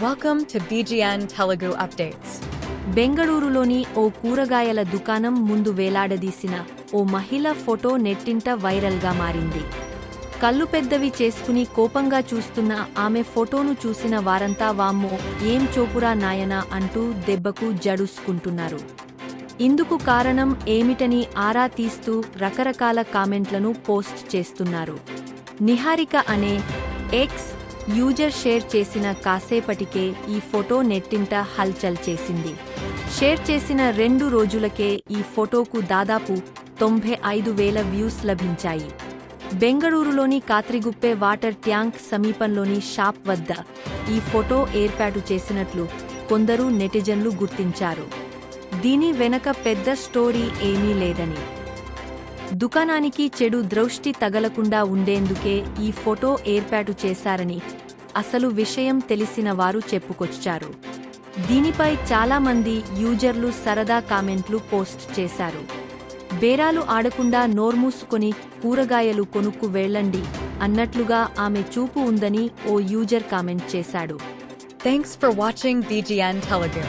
Welcome to BGN Telugu Updates. బెంగళూరులోని ఓ కూరగాయల దుకాణం ముందు వేలాడదీసిన ఓ మహిళ ఫోటో నెట్టింట వైరల్గా మారింది. కళ్ళు పెద్దవి చేసుకుని కోపంగా చూస్తున్న ఆమె ఫోటోను చూసిన వారంతా వామ్మో ఏం చోపురా నాయనా అంటూ దెబ్బకు జడుసుకుంటున్నారు. ఇందుకు కారణం ఏమిటని ఆరా తీస్తూ రకరకాల కామెంట్లను పోస్ట్ చేస్తున్నారు. నిహారిక అనే ఎక్స్ యూజర్ షేర్ చేసిన కాసేపటికే ఈ ఫోటో నెట్టింట హల్చల్ చేసింది. షేర్ చేసిన 2 రోజులకే ఈ ఫోటోకు దాదాపు 95,000 వ్యూస్ లభించాయి. బెంగళూరులోని కాత్రిగుప్పే వాటర్ ట్యాంక్ సమీపంలోని షాప్ వద్ద ఈ ఫోటో ఏర్పాటు చేసినట్లు కొందరు నెటిజన్లు గుర్తించారు. దీని వెనక పెద్ద స్టోరీ ఏమీ లేదని, దుకాణానికి చెడు దృష్టి తగలకుండా ఉండేందుకే ఈ ఫోటో ఏర్పాటు చేశారని అసలు విషయం తెలిసిన వారు చెప్పుకొచ్చారు. దీనిపై చాలామంది యూజర్లు సరదా కామెంట్లు పోస్ట్ చేశారు. బేరాలు ఆడకుండా నోర్మూసుకొని కూరగాయలు కొనుక్కు వెళ్ళండి అన్నట్లుగా ఆమె చూపు ఉందని ఓ యూజర్ కామెంట్ చేశాడు. Thanks for watching BGN Telugu.